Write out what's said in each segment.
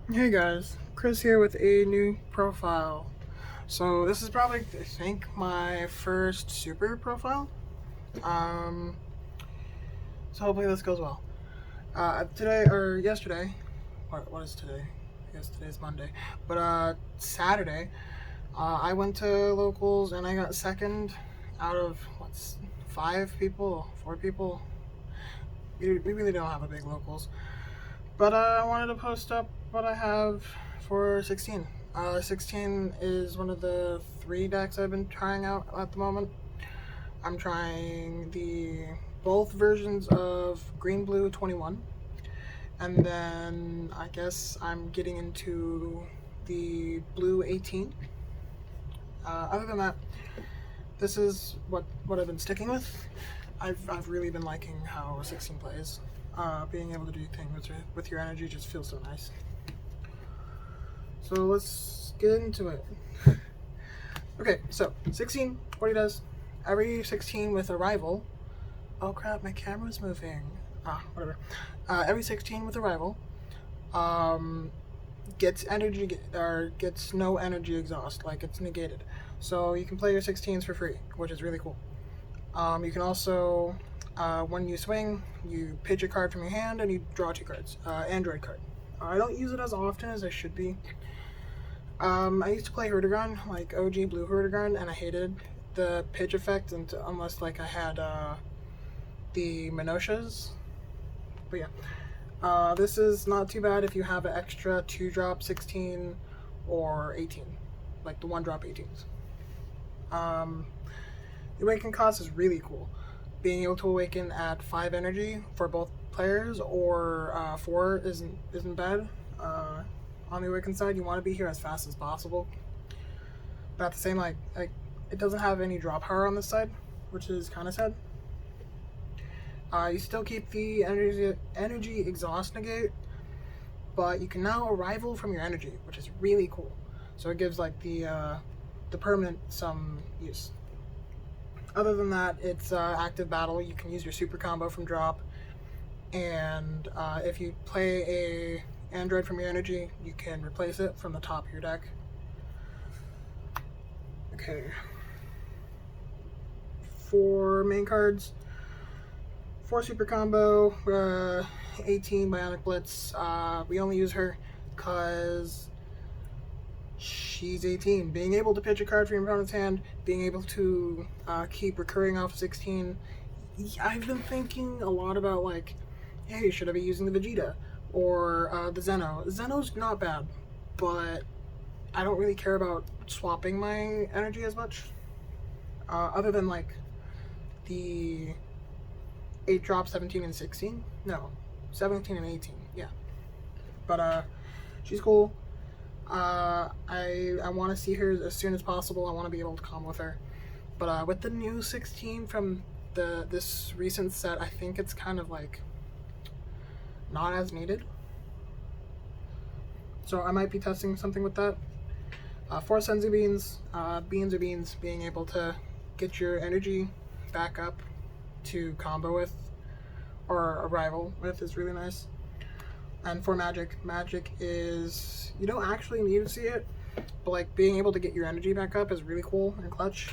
Hey guys, Chris here with a new profile. So this is probably, I think, my first super profile. Um, so hopefully this goes well. Today or yesterday, what is today? I guess today's Monday, but Saturday, I went to locals and I got second out of what's 5 people, 4 people. We really don't have a big locals, but I wanted to post up what I have for 16. 16 is one of the 3 decks I've been trying out at the moment. I'm trying the both versions of Green Blue 21, and then I guess I'm getting into the Blue 18. Other than that, this is what I've been sticking with. I've really been liking how 16 plays. Being able to do things with your energy just feels so nice. So let's get into it. Okay, so 16, what he does, every 16 with a rival. Oh crap, my camera's moving. Whatever. Every 16 with a rival gets energy or gets no energy exhaust, like it's negated. So you can play your 16s for free, which is really cool. You can also, when you swing, you pitch a card from your hand and you draw 2 cards. Android card. I don't use it as often as I should be. I used to play Hurdigrun, like OG Blue Hurdigrun, and I hated the pitch effect unless like I had the Minoshas. But yeah, this is not too bad if you have an extra 2-drop 16 or 18, like the 1-drop 18s. The awaken cost is really cool. Being able to awaken at 5 energy for both players or 4 isn't bad. On the awaken side, you want to be here as fast as possible, but at the same like it doesn't have any drop power on this side, which is kind of sad. You still keep the energy exhaust negate, but you can now arrival from your energy, which is really cool. So it gives like the permanent some use. Other than that, it's active battle. You can use your super combo from drop, and if you play a android from your energy, you can replace it from the top of your deck. Okay. For main cards, 4 super combo, 18 Bionic Blitz. We only use her because she's 18. Being able to pitch a card from your opponent's hand, being able to keep recurring off 16. I've been thinking a lot about like, hey, should I be using the Vegeta or the Zeno? Zeno's not bad, but I don't really care about swapping my energy as much. Other than like the 8-drop 17 and 16. No, 17 and 18. Yeah, but she's cool. I want to see her as soon as possible. I want to be able to combo with her. But with the new 16 from this recent set, I think it's kind of like not as needed. So I might be testing something with that. 4 Senzu Beans. Beans are beans. Being able to get your energy back up to combo with or a rival with is really nice. And for magic is, you don't actually need to see it, but like being able to get your energy back up is really cool and clutch.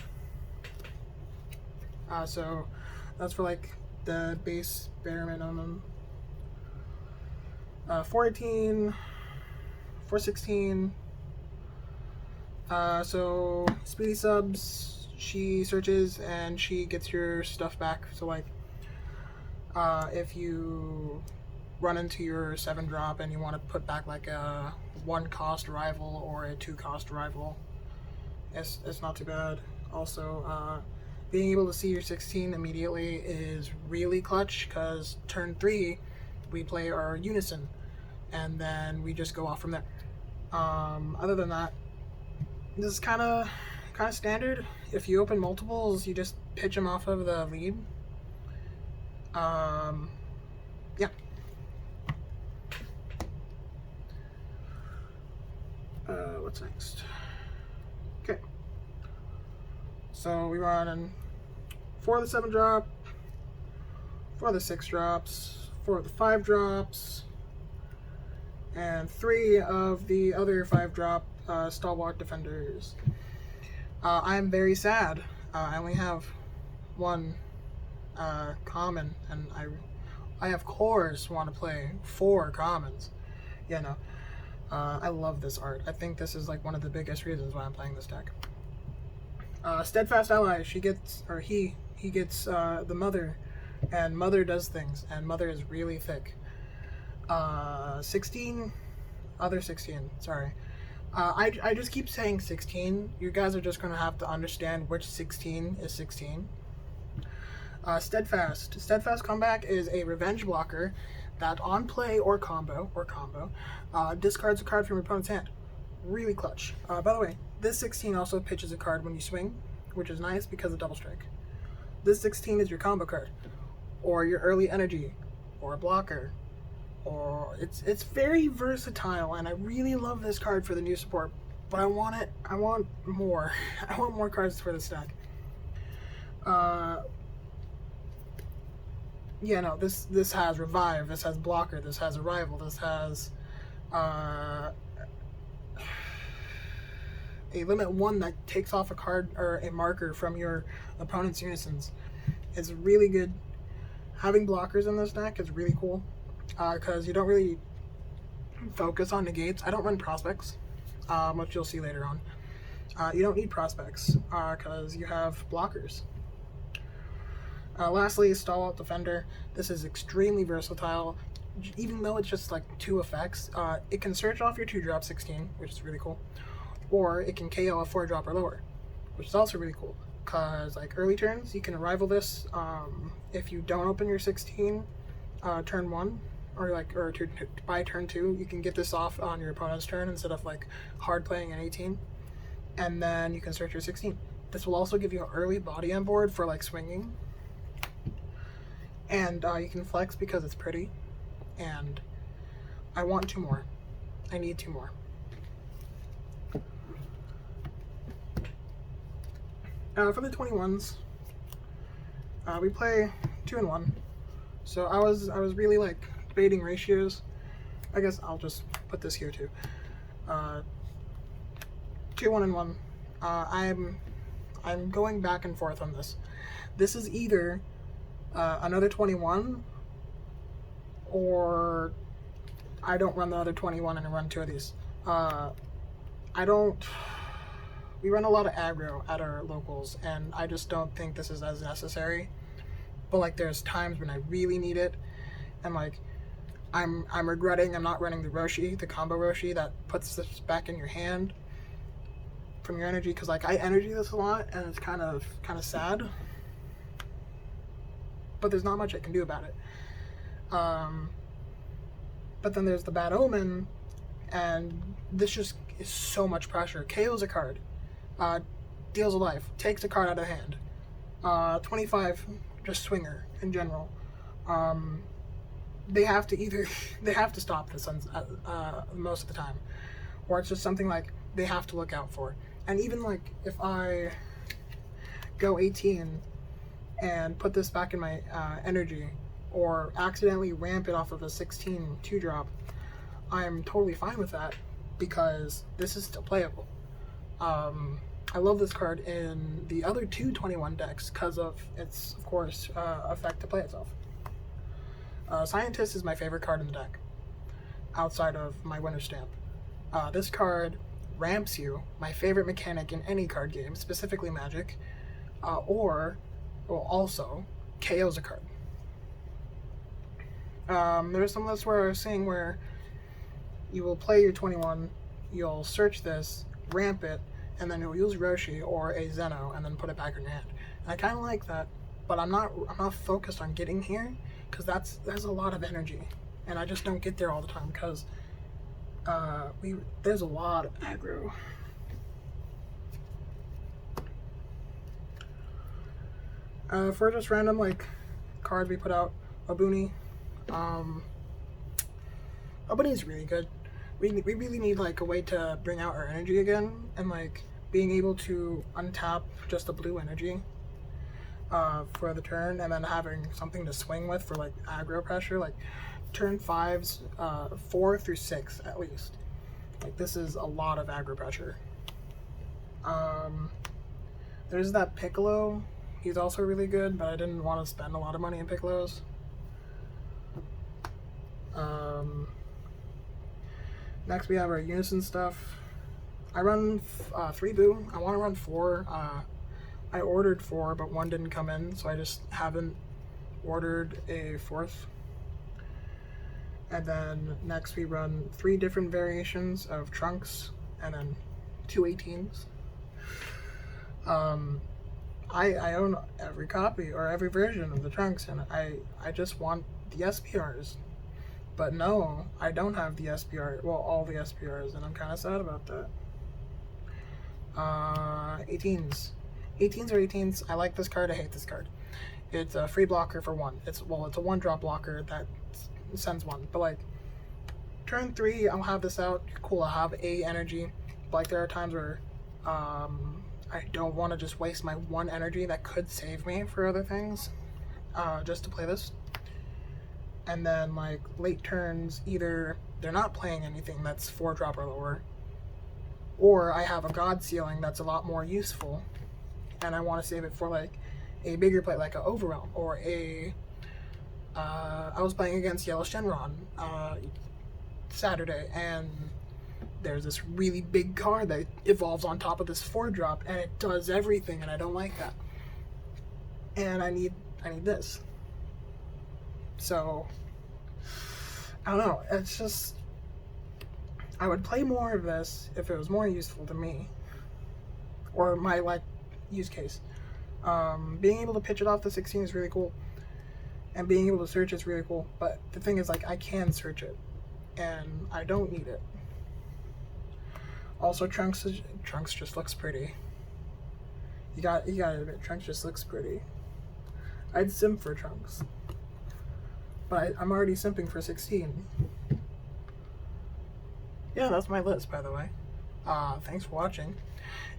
So that's for like the base bare minimum. 418, 416. So speedy subs, she searches and she gets your stuff back. So like if you run into your 7-drop and you want to put back like a 1-cost rival or a 2-cost rival, it's not too bad. Also, being able to see your 16 immediately is really clutch because turn 3 we play our unison and then we just go off from there. Other than that, this is kind of standard. If you open multiples, you just pitch them off of the lead. Yeah. What's next? Okay. So we run 4 of the 7-drop, 4 of the 6-drops, 4 of the 5-drops, and 3 of the other 5-drop Stalwart Defenders. I'm very sad. I only have 1 common, and I of course want to play 4 commons. You know, I love this art. I think this is like one of the biggest reasons why I'm playing this deck. Steadfast Ally, she gets, or he gets the Mother, and Mother does things, and Mother is really thick. 16, other 16, sorry. I just keep saying 16. You guys are just going to have to understand which 16 is 16. Steadfast. Steadfast Comeback is a revenge blocker that on play or combo, discards a card from your opponent's hand. Really clutch. By the way, this 16 also pitches a card when you swing, which is nice because of double strike. This 16 is your combo card, or your early energy, or a blocker, or it's very versatile, and I really love this card for the new support. But I want more. I want more cards for this deck. Yeah, no, this has Revive, this has Blocker, this has Arrival, this has a limit 1 that takes off a card or a marker from your opponent's unisons. It's really good. Having blockers in this deck is really cool because you don't really focus on negates. I don't run prospects, which you'll see later on. You don't need prospects because you have blockers. Lastly, Stalwart Defender. This is extremely versatile. Even though it's just like 2 effects, it can search off your 2-drop 16, which is really cool, or it can KO a 4-drop or lower, which is also really cool. Cause like early turns, you can Arrival this if you don't open your 16 turn 1, or by turn 2, you can get this off on your opponent's turn instead of like hard playing an 18, and then you can search your 16. This will also give you an early body on board for like swinging. And you can flex because it's pretty, and I want 2 more. I need 2 more. For the 21s, we play 2 and 1. So I was really like debating ratios. I guess I'll just put this here too. 2, 1, and 1. I'm going back and forth on this. This is either another 21, or I don't run the other 21 and I run 2 of these. We run a lot of aggro at our locals, and I just don't think this is as necessary. But like there's times when I really need it, and like I'm regretting I'm not running the Roshi, the combo Roshi that puts this back in your hand from your energy, because like I energy this a lot and it's kind of sad. But there's not much I can do about it. But then there's the Bad Omen, and this just is so much pressure. KO's a card, deals a life, takes a card out of hand. 25, just swinger in general. They have to stop this most of the time, or it's just something like they have to look out for. And even like if I go 18 and put this back in my energy, or accidentally ramp it off of a 16 2-drop, I'm totally fine with that because this is still playable. I love this card in the other 2 21 decks because of its, of course, effect to play itself. Scientist is my favorite card in the deck, outside of my Winter Stamp. This card ramps you, my favorite mechanic in any card game, specifically Magic, or also KO's a card. There's some lists where I was saying where you will play your 21, you'll search this, ramp it, and then you'll use Roshi or a Zeno and then put it back in your hand. And I kind of like that, but I'm not focused on getting here because that's a lot of energy, and I just don't get there all the time because there's a lot of aggro. For just random like cards we put out, Obuni. Obuni is really good. We really need like a way to bring out our energy again, and like being able to untap just the blue energy for the turn, and then having something to swing with for like aggro pressure. Like turn 5s, 4 through 6 at least. Like, this is a lot of aggro pressure. There's that Piccolo. He's also really good, but I didn't want to spend a lot of money in Piccolos. Next we have our Unison stuff. I run 3 Boo. I want to run 4. I ordered 4, but 1 didn't come in, so I just haven't ordered a 4th. And then next we run 3 different variations of Trunks, and then 2 18s. I own every copy or every version of the Trunks, and I just want the SPRs. But no, I don't have the SPR, well, all the SPRs, and I'm kind of sad about that. 18s. 18s or 18s, I like this card, I hate this card. It's a free blocker for 1. It's a 1-drop blocker that sends 1. But like, turn 3, I'll have this out. Cool, I'll have A energy. But like, there are times where I don't want to just waste my 1 energy that could save me for other things, just to play this. And then like late turns, either they're not playing anything that's 4-drop or lower, or I have a God Sealing that's a lot more useful, and I want to save it for like a bigger play, like a Overwhelm, or a I was playing against Yellow Shenron Saturday, and there's this really big card that evolves on top of this 4-drop, and it does everything, and I don't like that. And I need this. So, I don't know, it's just, I would play more of this if it was more useful to me, or my, like, use case. Being able to pitch it off the 16 is really cool, and being able to search is really cool, but the thing is, like, I can search it, and I don't need it. Also, Trunks just looks pretty. You gotta admit, Trunks just looks pretty. I'd simp for Trunks, but I'm already simping for 16. Yeah, that's my list, by the way. Thanks for watching.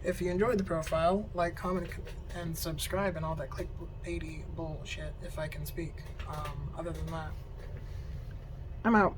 If you enjoyed the profile, like, comment, and subscribe, and all that clickbaity bullshit, if I can speak. Other than that, I'm out.